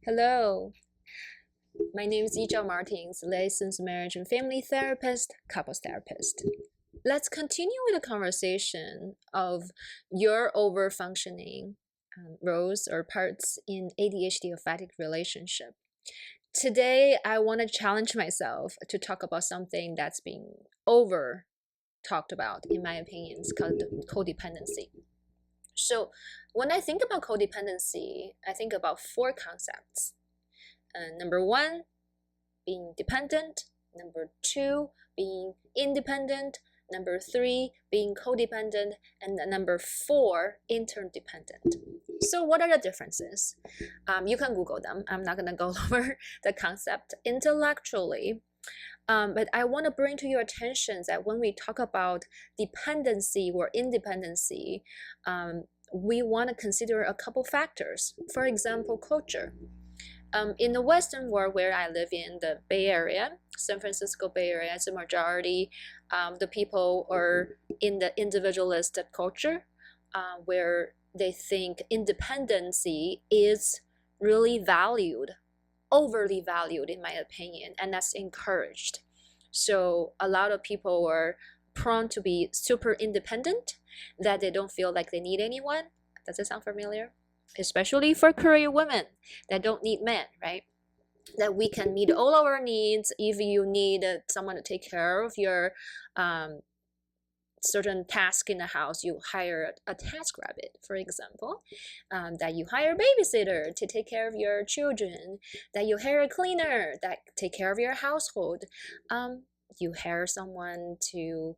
Hello, my name is Ijao Martins, licensed marriage and family therapist, couples therapist. Let's continue with the conversation of your over-functioning roles or parts in ADHD-affected relationship. Today, I want to challenge myself to talk about something that's being over talked about, in my opinion. It's called codependency. So, when I think about codependency, I think about four concepts. Number one, being dependent. Number two, being independent. Number three, being codependent. And number four, interdependent. So what are the differences? You can Google them. I'm not going to go over the concept intellectually. But I want to bring to your attention that when we talk about dependency or independency, we want to consider a couple factors. For example, culture. In the Western world where I live in, the Bay Area, San Francisco Bay Area, as a majority, the people are in the individualistic culture, where they think independency is really valued, overly valued in my opinion, and that's encouraged. So a lot of people are prone to be super independent, that they don't feel like they need anyone. Does it sound familiar? Especially for career women that don't need men, right? That we can meet all our needs. If you need someone to take care of your certain task in the house, you hire a task rabbit, for example. That you hire a babysitter to take care of your children. That you hire a cleaner that take care of your household. You hire someone to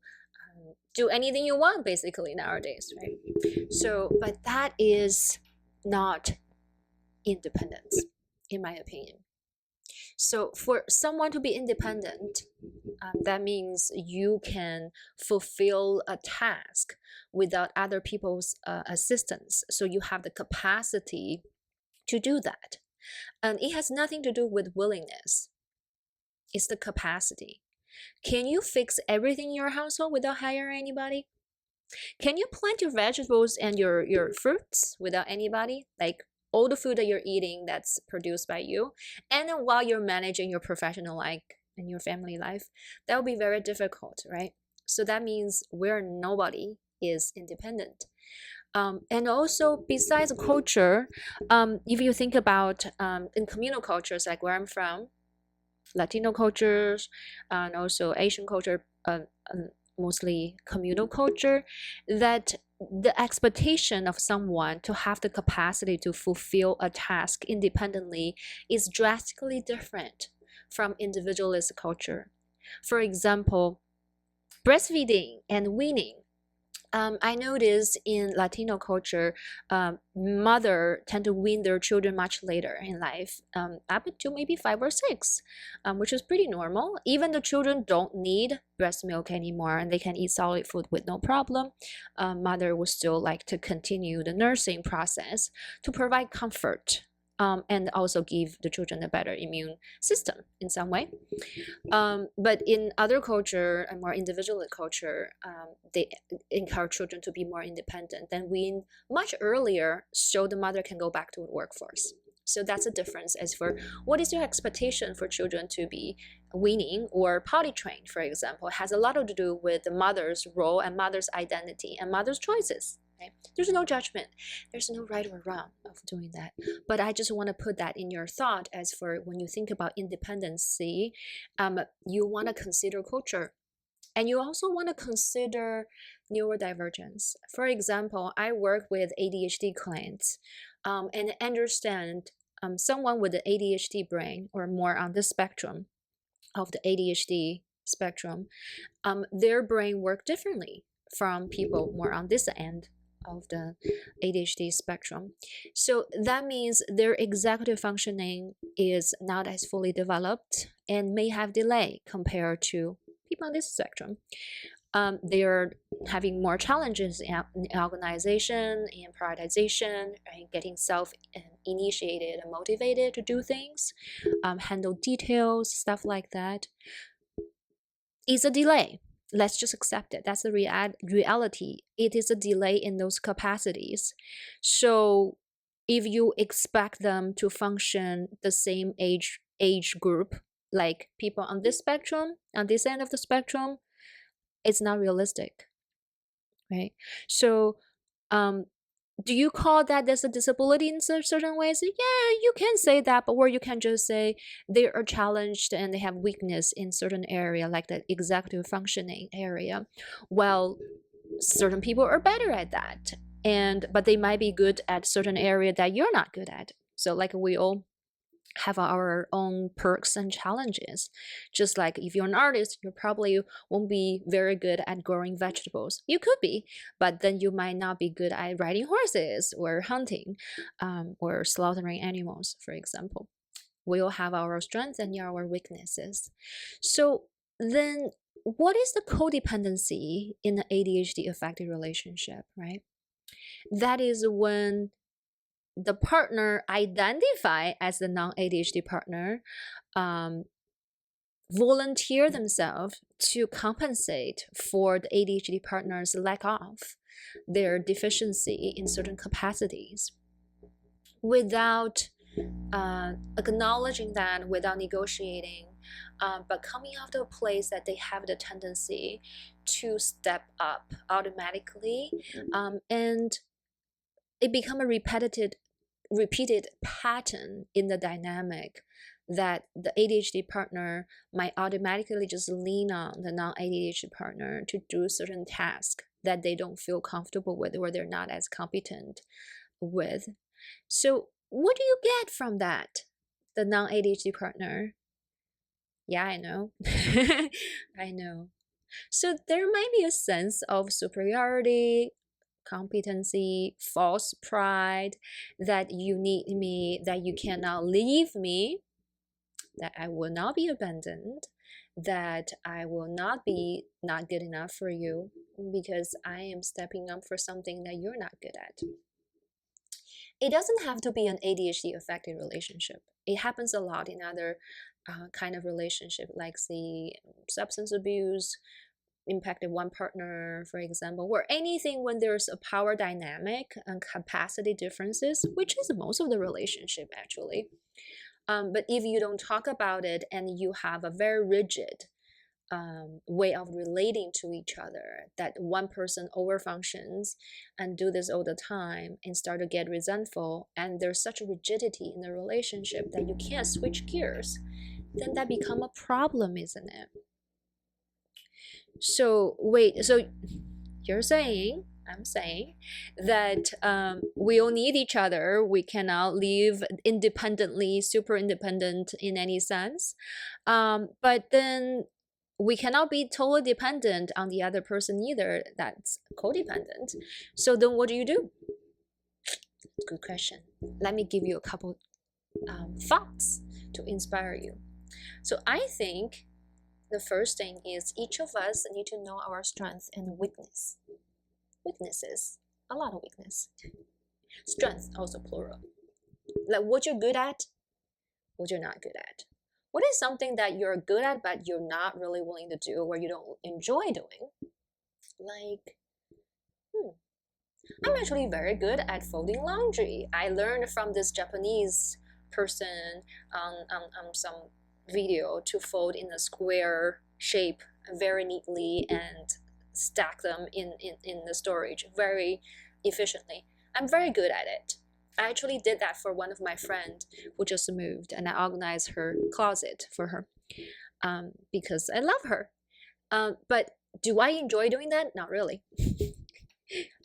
do anything you want, basically, nowadays, right? So, but that is not independence, in my opinion. So for someone to be independent, that means you can fulfill a task without other people's assistance. So you have the capacity to do that. And it has nothing to do with willingness. It's the capacity. Can you fix everything in your household without hiring anybody? Can you plant your vegetables and your fruits without anybody? Like all the food that you're eating that's produced by you. And then while you're managing your professional life and your family life, that will be very difficult, right? So that means where nobody is independent. And also, besides culture, if you think about in communal cultures like where I'm from, Latino cultures, and also Asian culture, mostly communal culture, that the expectation of someone to have the capacity to fulfill a task independently is drastically different from individualist culture. For example, breastfeeding and weaning. I noticed in Latino culture, mother tend to wean their children much later in life, up to maybe 5 or 6, which is pretty normal. Even the children don't need breast milk anymore, and they can eat solid food with no problem. Mother would still like to continue the nursing process to provide comfort. And also give the children a better immune system in some way. But in other culture and more individual culture, they encourage children to be more independent than wean much earlier, so the mother can go back to the workforce. So that's a difference. As for what is your expectation for children to be weaning or potty trained, for example, it has a lot to do with the mother's role and mother's identity and mother's choices. Okay? There's no judgment. There's no right or wrong of doing that. But I just want to put that in your thought. As for when you think about independency, you want to consider culture. And you also want to consider neurodivergence. For example, I work with ADHD clients and understand someone with the ADHD brain, or more on the spectrum of the ADHD spectrum, their brain work differently from people more on this end of the ADHD spectrum. So that means their executive functioning is not as fully developed and may have delay compared to people on this spectrum. They are having more challenges in organization and prioritization, and getting self-initiated and motivated to do things, handle details, stuff like that. It's a delay. Let's just accept it. That's the reality. It is a delay in those capacities. So if you expect them to function the same age group, like people on this spectrum, on this end of the spectrum, it's not realistic, right? So do you call that there's a disability in certain ways? Yeah, you can say that, but or you can just say they are challenged and they have weakness in certain area, like the executive functioning area. Well, certain people are better at that, but they might be good at certain area that you're not good at. So like we all have our own perks and challenges. Just like if you're an artist, you probably won't be very good at growing vegetables. You could be, but then you might not be good at riding horses or hunting, or slaughtering animals, for example. We all have our strengths and our weaknesses. So then what is the codependency in the ADHD-affected relationship, right? That is when the partner identify as the non-ADHD partner volunteer themselves to compensate for the ADHD partner's lack of their deficiency in certain capacities without acknowledging that, without negotiating, but coming out of a place that they have the tendency to step up automatically, and it become a repeated pattern in the dynamic that the ADHD partner might automatically just lean on the non-ADHD partner to do certain tasks that they don't feel comfortable with or they're not as competent with. So what do you get from that? The non-ADHD partner? Yeah, I know. I know. So there might be a sense of superiority, competency, false pride, that you need me, that you cannot leave me, that I will not be abandoned, that I will not be not good enough for you because I am stepping up for something that you're not good at. It doesn't have to be an ADHD affected relationship. It happens a lot in other kind of relationship, like the substance abuse impacted one partner, for example, or anything when there's a power dynamic and capacity differences, which is most of the relationship actually. But if you don't talk about it and you have a very rigid way of relating to each other, that one person overfunctions and do this all the time and start to get resentful, and there's such a rigidity in the relationship that you can't switch gears, then that become a problem, isn't it? So wait, so you're saying, I'm saying that we all need each other. We cannot live independently, super independent in any sense. But then we cannot be totally dependent on the other person either. That's codependent. So then what do you do? Good question. Let me give you a couple thoughts to inspire you. So I think the first thing is each of us need to know our strengths and weaknesses. A lot of weakness. Strength, also plural. Like what you're good at, what you're not good at. What is something that you're good at but you're not really willing to do or you don't enjoy doing? Like, I'm actually very good at folding laundry. I learned from this Japanese person on some video to fold in a square shape very neatly and stack them in the storage very efficiently. I'm very good at it. I actually did that for one of my friends who just moved, and I organized her closet for her because I love her. But do I enjoy doing that? Not really.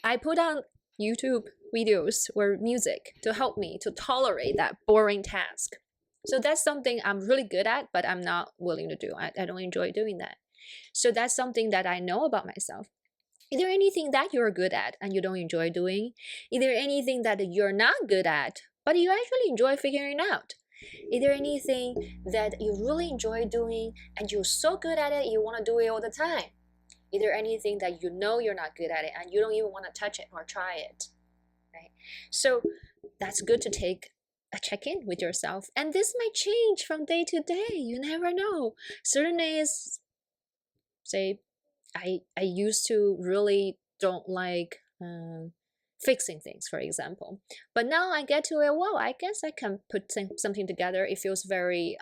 I put on YouTube videos or music to help me to tolerate that boring task. So that's something I'm really good at, but I'm not willing to do. I don't enjoy doing that. So that's something that I know about myself. Is there anything that you're good at and you don't enjoy doing? Is there anything that you're not good at, but you actually enjoy figuring out? Is there anything that you really enjoy doing and you're so good at it, you want to do it all the time? Is there anything that you know you're not good at it and you don't even want to touch it or try it? Right? So that's good to take a check-in with yourself. And this might change from day to day. You never know. Certain days, say, I used to really don't like fixing things, for example. But now I get to it, well, I guess I can put something together. It feels very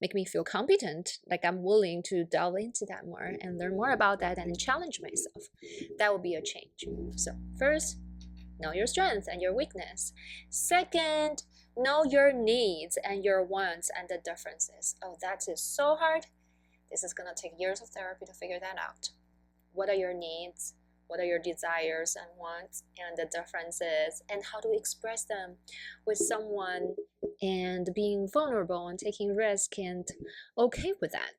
make me feel competent, like I'm willing to delve into that more and learn more about that and challenge myself. That would be a change. So first, know your strengths and your weakness. Second, know your needs and your wants and the differences. Oh, that is so hard. This is gonna take years of therapy to figure that out. What are your needs? What are your desires and wants and the differences, and how to express them with someone, and being vulnerable and taking risk and okay with that.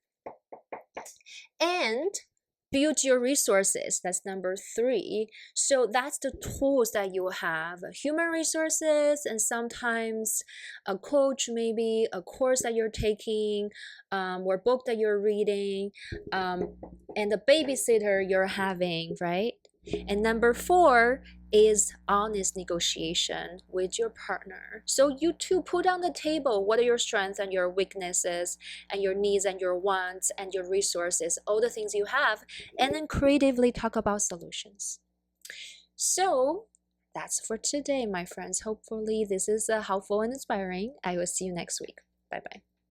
And build your resources. That's number 3. So that's the tools that you have: human resources, and sometimes a coach, maybe a course that you're taking, or book that you're reading, and the babysitter you're having, right? And number 4 is honest negotiation with your partner. So you two put on the table what are your strengths and your weaknesses and your needs and your wants and your resources, all the things you have, and then creatively talk about solutions. So that's for today, my friends. Hopefully this is helpful and inspiring. I will see you next week. Bye-bye.